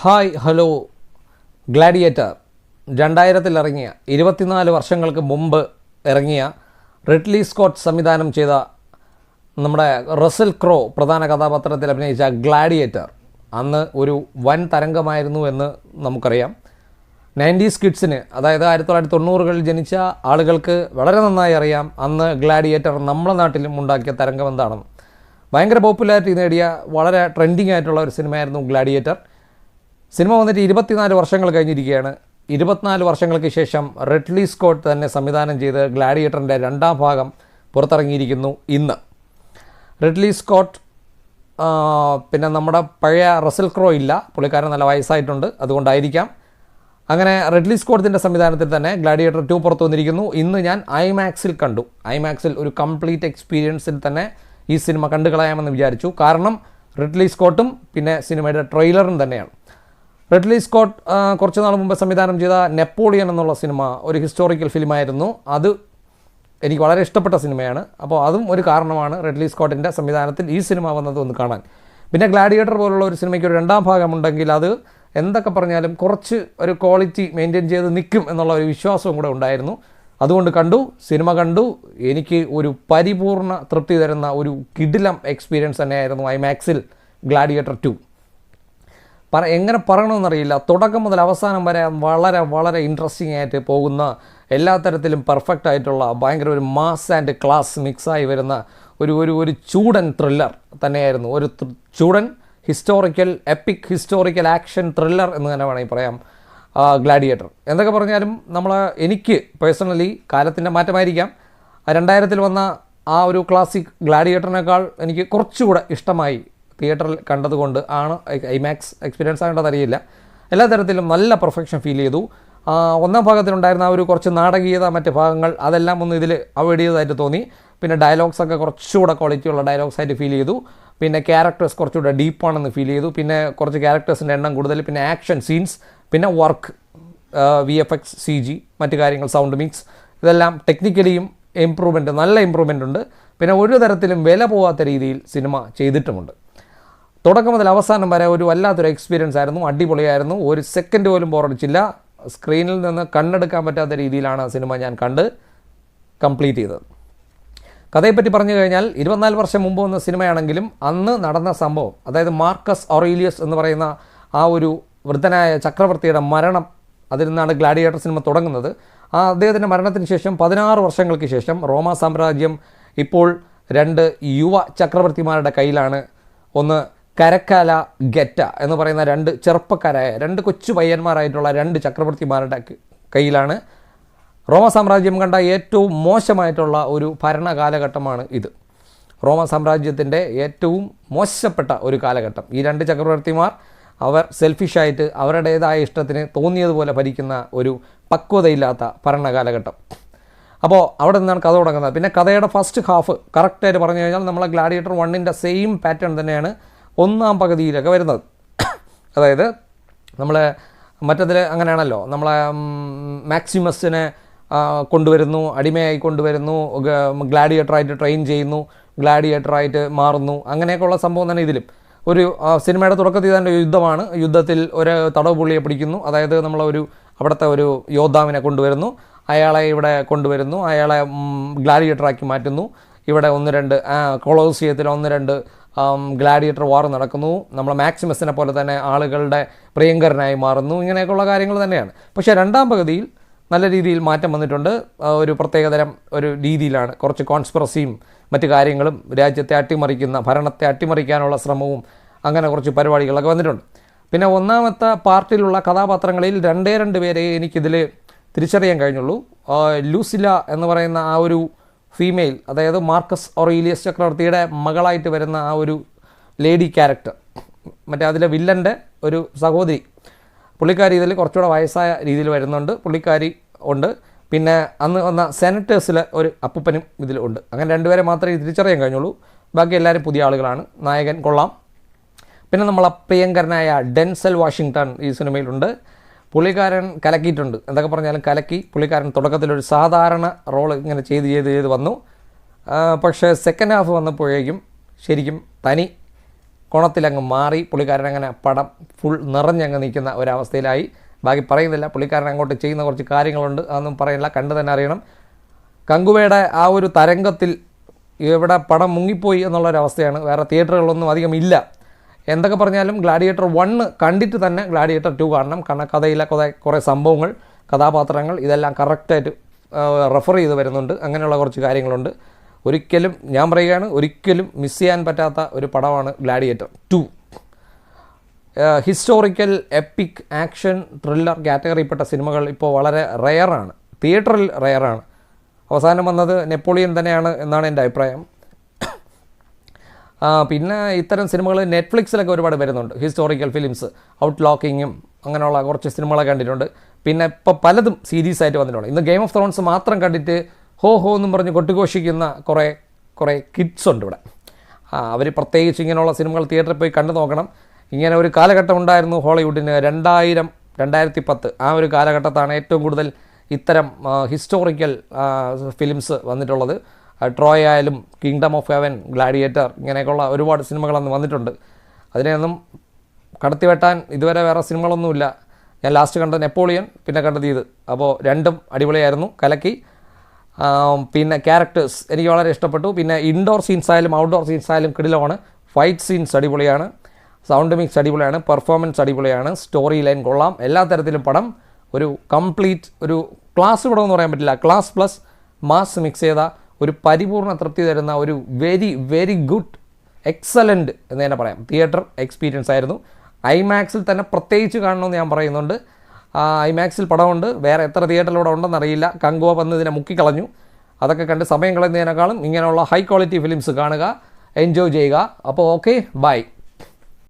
Hi hello gladiator 2000 ഇറങ്ങിയ 24 വർഷങ്ങൾക്ക് മുമ്പ് ഇറങ്ങിയ റിഡ്ലി സ്കോട്ട് സംവിധാനം ചെയ്ത നമ്മുടെ റസൽ ക്രോ പ്രധാന കഥാപാത്രത്തിൽ അഭിനയിച്ച ഗ്ലാഡിയേറ്റർ അന്ന് ഒരു വൻ തരംഗമായിരുന്നു എന്ന് നമുക്കറിയാം. 90s കിഡ്സിന്, അതായത് 1990കളിൽ ജനിച്ച ആളുകൾക്ക് വളരെ നന്നായി അറിയാം അന്ന് ഗ്ലാഡിയേറ്റർ നമ്മുടെ നാട്ടിലും ഉണ്ടാക്കിയ തരംഗം എന്താണെന്ന്. ഭയങ്കര പോപ്പുലാരിറ്റി നേടിയ വളരെ ട്രെൻഡിങ് ആയിട്ടുള്ള ഒരു സിനിമയായിരുന്നു ഗ്ലാഡിയേറ്റർ. സിനിമ വന്നിട്ട് 24 വർഷങ്ങൾ കഴിഞ്ഞിരിക്കുകയാണ്. 24 വർഷങ്ങൾക്ക് ശേഷം റിഡ്ലി സ്കോട്ട് തന്നെ സംവിധാനം ചെയ്ത് ഗ്ലാഡിയേറ്ററിൻ്റെ 2ാം ഭാഗം പുറത്തിറങ്ങിയിരിക്കുന്നു ഇന്ന്. റിഡ്ലി സ്കോട്ട് പിന്നെ നമ്മുടെ പഴയ റസൽ ക്രോ ഇല്ല, പുള്ളിക്കാരൻ നല്ല വയസ്സായിട്ടുണ്ട്, അതുകൊണ്ടായിരിക്കാം. അങ്ങനെ റിഡ്ലി സ്കോട്ടിൻ്റെ സംവിധാനത്തിൽ തന്നെ ഗ്ലാഡിയേറ്റർ 2 പുറത്തു വന്നിരിക്കുന്നു. ഇന്ന് ഞാൻ ഐമാക്സിൽ കണ്ടു. ഐമാക്സിൽ ഒരു കംപ്ലീറ്റ് എക്സ്പീരിയൻസിൽ തന്നെ ഈ സിനിമ കണ്ടു കളയാമെന്ന് വിചാരിച്ചു. കാരണം റിഡ്ലി സ്കോട്ടും പിന്നെ സിനിമയുടെ ട്രെയിലറും തന്നെയാണ്. റിഡ്ലി സ്കോട്ട് കുറച്ച് നാൾ മുമ്പ് സംവിധാനം ചെയ്ത നെപ്പോളിയൻ എന്നുള്ള സിനിമ ഒരു ഹിസ്റ്റോറിക്കൽ ഫിലിമായിരുന്നു. അത് എനിക്ക് വളരെ ഇഷ്ടപ്പെട്ട സിനിമയാണ്. അപ്പോൾ അതും ഒരു കാരണമാണ് റിഡ്ലി സ്കോട്ടിൻ്റെ സംവിധാനത്തിൽ ഈ സിനിമ വന്നത് ഒന്ന് കാണാൻ. പിന്നെ ഗ്ലാഡിയേറ്റർ പോലുള്ള ഒരു സിനിമയ്ക്ക് ഒരു 2ാം ഭാഗമുണ്ടെങ്കിൽ അത് എന്തൊക്കെ പറഞ്ഞാലും കുറച്ച് ഒരു ക്വാളിറ്റി മെയിൻറ്റെയിൻ ചെയ്ത് നിൽക്കും എന്നുള്ള ഒരു വിശ്വാസവും കൂടെ ഉണ്ടായിരുന്നു. അതുകൊണ്ട് സിനിമ കണ്ടു. എനിക്ക് ഒരു പരിപൂർണ തൃപ്തി തരുന്ന ഒരു കിടിലം എക്സ്പീരിയൻസ് തന്നെയായിരുന്നു ഐമാക്സിൽ ഗ്ലാഡിയേറ്റർ 2. എങ്ങനെ പറയണമെന്നറിയില്ല. തുടക്കം മുതൽ അവസാനം വരെ വളരെ വളരെ ഇൻട്രസ്റ്റിംഗ് ആയിട്ട് പോകുന്ന, എല്ലാ തരത്തിലും പെർഫെക്റ്റ് ആയിട്ടുള്ള, ഭയങ്കര ഒരു മാസ് ആൻഡ് ക്ലാസ് മിക്സായി വരുന്ന ഒരു ചൂടൻ ത്രില്ലർ തന്നെയായിരുന്നു. ഒരു ചൂടൻ എപ്പിക് ഹിസ്റ്റോറിക്കൽ ആക്ഷൻ ത്രില്ലർ എന്ന് തന്നെ വേണമെങ്കിൽ പറയാം ഗ്ലാഡിയേറ്റർ. എന്തൊക്കെ പറഞ്ഞാലും എനിക്ക് പേഴ്സണലി കാലത്തിൻ്റെ മാറ്റമായിരിക്കാം, 2000 വന്ന ആ ഒരു ക്ലാസിക് ഗ്ലാഡിയേറ്ററിനേക്കാൾ എനിക്ക് കുറച്ചുകൂടെ ഇഷ്ടമായി തിയേറ്ററിൽ കണ്ടതുകൊണ്ട് ആണ്. ഐമാക്സ് എക്സ്പീരിയൻസ് ആകേണ്ടത് അറിയില്ല. എല്ലാ തരത്തിലും നല്ല പെർഫെക്ഷൻ ഫീൽ ചെയ്തു. 1ാം ഭാഗത്തിലുണ്ടായിരുന്ന ആ ഒരു കുറച്ച് നാടകീയത, മറ്റ് ഭാഗങ്ങൾ അതെല്ലാം ഒന്ന് ഇതിൽ അവോയ്ഡ് ചെയ്തതായിട്ട് തോന്നി. പിന്നെ ഡയലോഗ്സൊക്കെ കുറച്ചുകൂടെ ക്വാളിറ്റിയുള്ള ഡയലോഗ്സ് ആയിട്ട് ഫീൽ ചെയ്തു. പിന്നെ ക്യാരക്ടേഴ്സ് കുറച്ചുകൂടെ ഡീപ്പാണെന്ന് ഫീൽ ചെയ്തു. പിന്നെ കുറച്ച് ക്യാരക്ടേഴ്സിൻ്റെ എണ്ണം കൂടുതൽ, പിന്നെ ആക്ഷൻ സീൻസ്, പിന്നെ വർക്ക്, VFX, CG, മറ്റു കാര്യങ്ങൾ, സൗണ്ട് മിക്സ്, ഇതെല്ലാം ടെക്നിക്കലിയും നല്ല ഇമ്പ്രൂവ്മെൻ്റ് ഉണ്ട്. പിന്നെ ഒരു തരത്തിലും വില പോകാത്ത രീതിയിൽ സിനിമ ചെയ്തിട്ടുമുണ്ട്. തുടക്കം മുതൽ അവസാനം വരെ ഒരു വല്ലാത്തൊരു എക്സ്പീരിയൻസ് ആയിരുന്നു. അടിപൊളിയായിരുന്നു. ഒരു സെക്കൻഡ് പോലും ബോറടിച്ചില്ല. സ്ക്രീനിൽ നിന്ന് കണ്ണെടുക്കാൻ പറ്റാത്ത രീതിയിലാണ് സിനിമ ഞാൻ കംപ്ലീറ്റ് ചെയ്തത്. കഥയെപ്പറ്റി പറഞ്ഞു കഴിഞ്ഞാൽ 24 വർഷം മുമ്പ് വന്ന സിനിമയാണെങ്കിലും അന്ന് നടന്ന സംഭവം, അതായത് മാർക്കസ് ഔറേലിയസ് എന്ന് പറയുന്ന ആ ഒരു വൃദ്ധനായ ചക്രവർത്തിയുടെ മരണം, അതിൽ നിന്നാണ് ഗ്ലാഡിയേറ്റർ സിനിമ തുടങ്ങുന്നത്. അദ്ദേഹത്തിൻ്റെ മരണത്തിന് ശേഷം 16 വർഷങ്ങൾക്ക് ശേഷം റോമ സാമ്രാജ്യം ഇപ്പോൾ 2 യുവ ചക്രവർത്തിമാരുടെ കയ്യിലാണ്. ഒന്ന് കരക്കാല ഗെറ്റ എന്ന് പറയുന്ന 2 ചെറുപ്പക്കാരായ 2 കൊച്ചു പയ്യന്മാരായിട്ടുള്ള 2 ചക്രവർത്തിമാരുടെ കയ്യിലാണ്. റോമ സാമ്രാജ്യം കണ്ട ഏറ്റവും മോശമായിട്ടുള്ള ഒരു ഭരണകാലഘട്ടമാണ് ഇത്. റോമ സാമ്രാജ്യത്തിൻ്റെ ഏറ്റവും മോശപ്പെട്ട ഒരു കാലഘട്ടം. ഈ 2 ചക്രവർത്തിമാർ അവർ സെൽഫിഷായിട്ട് അവരുടേതായ ഇഷ്ടത്തിന് തോന്നിയതുപോലെ ഭരിക്കുന്ന ഒരു പക്വതയില്ലാത്ത ഭരണകാലഘട്ടം. അപ്പോൾ അവിടെ നിന്നാണ് കഥ തുടങ്ങുന്നത്. പിന്നെ കഥയുടെ ഫസ്റ്റ് ഹാഫ് കറക്റ്റായിട്ട് പറഞ്ഞു കഴിഞ്ഞാൽ നമ്മളെ ഗ്ലാഡിയേറ്റർ 1ൻ്റെ സെയിം പാറ്റേൺ തന്നെയാണ് 1ാം പകുതിയിലൊക്കെ വരുന്നത്. അതായത് മറ്റതിൽ അങ്ങനെയാണല്ലോ, നമ്മളെ മാക്സിമസിനെ കൊണ്ടുവരുന്നു, അടിമയായി കൊണ്ടുവരുന്നു, ഗ്ലാഡിയേറ്ററായിട്ട് ട്രെയിൻ ചെയ്യുന്നു, ഗ്ലാഡിയേറ്ററായിട്ട് മാറുന്നു, അങ്ങനെയൊക്കെയുള്ള സംഭവം തന്നെ ഇതിലും. ഒരു സിനിമയുടെ തുടക്കത്തിൽ തന്നെ യുദ്ധമാണ്. യുദ്ധത്തിൽ ഒരു തടവ് പുള്ളിയെ പിടിക്കുന്നു. അതായത് അവിടുത്തെ ഒരു യോദ്ധാവിനെ കൊണ്ടുവരുന്നു, അയാളെ ഇവിടെ കൊണ്ടുവരുന്നു, അയാളെ ഗ്ലാഡിയേറ്ററാക്കി മാറ്റുന്നു. ഇവിടെ 1-2 കൊളോസിയത്തിൽ 1-2 ഗ്ലാഡിയേറ്റർ വാർ നടക്കുന്നു. നമ്മൾ മാക്സിമസിനെ പോലെ തന്നെ ആളുകളുടെ പ്രിയങ്കരനായി മാറുന്നു. ഇങ്ങനെയൊക്കെയുള്ള കാര്യങ്ങൾ തന്നെയാണ്. പക്ഷേ 2ാം പകുതിയിൽ നല്ല രീതിയിൽ മാറ്റം വന്നിട്ടുണ്ട്. ഒരു പ്രത്യേകതരം ഒരു രീതിയിലാണ്. കുറച്ച് കോൺസ്പിറസിയും മറ്റു കാര്യങ്ങളും, രാജ്യത്തെ ഭരണത്തെ അട്ടിമറിക്കാനുള്ള ശ്രമവും, അങ്ങനെ കുറച്ച് പരിപാടികളൊക്കെ വന്നിട്ടുണ്ട്. പിന്നെ 1ാമത്തെ പാർട്ടിലുള്ള കഥാപാത്രങ്ങളിൽ 2 പേരെ എനിക്കിതിൽ തിരിച്ചറിയാൻ കഴിഞ്ഞുള്ളൂ. ലൂസില എന്ന് പറയുന്ന ആ ഒരു ഫീമെയിൽ, അതായത് മാർക്കസ് ഔറേലിയസ് ചക്രവർത്തിയുടെ മകളായിട്ട് വരുന്ന ആ ഒരു ലേഡി ക്യാരക്ടർ, മറ്റേ അതിലെ വില്ലൻ്റെ ഒരു സഹോദരി, പുള്ളിക്കാരി ഇതിൽ കുറച്ചുകൂടെ വയസ്സായ രീതിയിൽ വരുന്നുണ്ട്. പുള്ളിക്കാരി ഉണ്ട്. പിന്നെ അന്ന് വന്ന സെനറ്റേഴ്സിലെ ഒരു അപ്പൂപ്പനും ഇതിൽ ഉണ്ട്. അങ്ങനെ 2 പേരെ മാത്രമേ തിരിച്ചറിയാൻ കഴിഞ്ഞുള്ളൂ. ബാക്കി എല്ലാവരും പുതിയ ആളുകളാണ്. നായകൻ കൊള്ളാം. പിന്നെ നമ്മളെ പ്രിയങ്കരനായ ഡെൻസൽ വാഷിങ്ടൺ ഈ സിനിമയിലുണ്ട്. പുള്ളിക്കാരൻ കലക്കിയിട്ടുണ്ട്. എന്തൊക്കെ പറഞ്ഞാലും കലക്കി. പുള്ളിക്കാരൻ തുടക്കത്തിലൊരു സാധാരണ റോൾ ഇങ്ങനെ ചെയ്ത് വന്നു. പക്ഷേ സെക്കൻഡ് ഹാഫ് വന്നപ്പോഴേക്കും ശരിക്കും തനി കോണത്തിലങ്ങ് മാറി പുള്ളിക്കാരൻ അങ്ങനെ പടം ഫുൾ നിറഞ്ഞങ്ങ് നിൽക്കുന്ന ഒരവസ്ഥയിലായി. ബാക്കി പറയുന്നില്ല, പുള്ളിക്കാരൻ അങ്ങോട്ട് ചെയ്യുന്ന കുറച്ച് കാര്യങ്ങളുണ്ട്, അതൊന്നും പറയില്ല, കണ്ടു തന്നെ അറിയണം. കങ്കുവയുടെ ആ ഒരു തരംഗത്തിൽ ഇവിടെ പടം മുങ്ങിപ്പോയി എന്നുള്ളൊരവസ്ഥയാണ്. വേറെ തിയേറ്ററുകളൊന്നും അധികം ഇല്ല. എന്തൊക്കെ പറഞ്ഞാലും ഗ്ലാഡിയേറ്റർ 1 കണ്ടിട്ട് തന്നെ ഗ്ലാഡിയേറ്റർ 2 കാണണം. കാരണം കഥയിലെ കുറേ സംഭവങ്ങൾ, കഥാപാത്രങ്ങൾ ഇതെല്ലാം കറക്റ്റായിട്ട് റെഫർ ചെയ്ത് വരുന്നുണ്ട്. അങ്ങനെയുള്ള കുറച്ച് കാര്യങ്ങളുണ്ട്. ഒരിക്കലും ഞാൻ പറയുകയാണ്, ഒരിക്കലും മിസ് ചെയ്യാൻ പറ്റാത്ത ഒരു പടമാണ് Gladiator 2. Historical, epic, action, thriller കാറ്റഗറിയിൽപ്പെട്ട സിനിമകൾ ഇപ്പോൾ വളരെ റെയറാണ്, തിയേറ്ററിൽ റെയറാണ്. അവസാനം വന്നത് നെപ്പോളിയൻ തന്നെയാണ് എന്നാണ് എൻ്റെ അഭിപ്രായം. പിന്നെ ഇത്തരം സിനിമകൾ നെറ്റ്ഫ്ലിക്സിലൊക്കെ ഒരുപാട് വരുന്നുണ്ട്, ഹിസ്റ്റോറിക്കൽ ഫിലിംസ്, ഔട്ട്ലോക്കിങ്ങും അങ്ങനെയുള്ള കുറച്ച് സിനിമകളൊക്കെ കണ്ടിട്ടുണ്ട്. പിന്നെ ഇപ്പോൾ പലതും സീരീസായിട്ട് വന്നിട്ടുണ്ട്. ഇന്ന് ഗെയിം ഓഫ് ത്രോൺസ് മാത്രം കണ്ടിട്ട് ഹോ ഹോ എന്നും പറഞ്ഞ് കൊട്ടിഘോഷിക്കുന്ന കുറേ കിഡ്സ് ഉണ്ട് ഇവിടെ. അവർ പ്രത്യേകിച്ച് ഇങ്ങനെയുള്ള സിനിമകൾ തിയേറ്ററിൽ പോയി കണ്ടു നോക്കണം. ഇങ്ങനെ ഒരു കാലഘട്ടം ഉണ്ടായിരുന്നു ഹോളിവുഡിന് 2000-2010 ആ ഒരു കാലഘട്ടത്താണ് ഏറ്റവും കൂടുതൽ ഇത്തരം ഹിസ്റ്റോറിക്കൽ ഫിലിംസ് വന്നിട്ടുള്ളത്. ട്രോയ് ആയാലും, കിങ്ഡം ഓഫ് ഹെവൻ, ഗ്ലാഡിയേറ്റർ, ഇങ്ങനെയൊക്കെയുള്ള ഒരുപാട് സിനിമകളന്ന് വന്നിട്ടുണ്ട്. അതിനെയൊന്നും കടത്തിവെട്ടാൻ ഇതുവരെ വേറെ സിനിമകളൊന്നുമില്ല. ഞാൻ ലാസ്റ്റ് കണ്ടത് നെപ്പോളിയൻ, പിന്നെ കണ്ടത് ഇത്. അപ്പോൾ രണ്ടും അടിപൊളിയായിരുന്നു, കലക്കി. പിന്നെ ക്യാരക്ടേഴ്സ് എനിക്ക് വളരെ ഇഷ്ടപ്പെട്ടു. പിന്നെ ഇൻഡോർ സീൻസ് ആയാലും ഔട്ട്ഡോർ സീൻസ് ആയാലും കിടിലമാണ്. ഫൈറ്റ് സീൻസ് അടിപൊളിയാണ്, സൗണ്ട് മിക്സ് അടിപൊളിയാണ്, പെർഫോമൻസ് അടിപൊളിയാണ്, സ്റ്റോറി ലൈൻ കൊള്ളാം. എല്ലാ തരത്തിലും പടം ഒരു കംപ്ലീറ്റ് ഒരു ക്ലാസ് പടം എന്ന് പറയാൻ പറ്റില്ല, ക്ലാസ് പ്ലസ് മാസ് മിക്സ് ചെയ്ത ഒരു പരിപൂർണ്ണ തൃപ്തി തരുന്ന ഒരു വെരി ഗുഡ് എക്സലൻറ്റ് എന്ന് തന്നെ പറയാം തിയേറ്റർ എക്സ്പീരിയൻസ് ആയിരുന്നു. ഐമാക്സിൽ തന്നെ പ്രത്യേകിച്ച് കാണണമെന്ന് ഞാൻ പറയുന്നുണ്ട്. ഐമാക്സിൽ പടമുണ്ട്, വേറെ എത്ര തിയേറ്ററിലൂടെ ഉണ്ടെന്നറിയില്ല. കങ്കുവ വന്ന് ഇതിനെ മുക്കിക്കളഞ്ഞു. അതൊക്കെ കണ്ട് സമയം കളയുന്നതിനേക്കാളും ഇങ്ങനെയുള്ള ഹൈ ക്വാളിറ്റി ഫിലിംസ് കാണുക, എൻജോയ് ചെയ്യുക. അപ്പോൾ ഓക്കെ, ബൈ.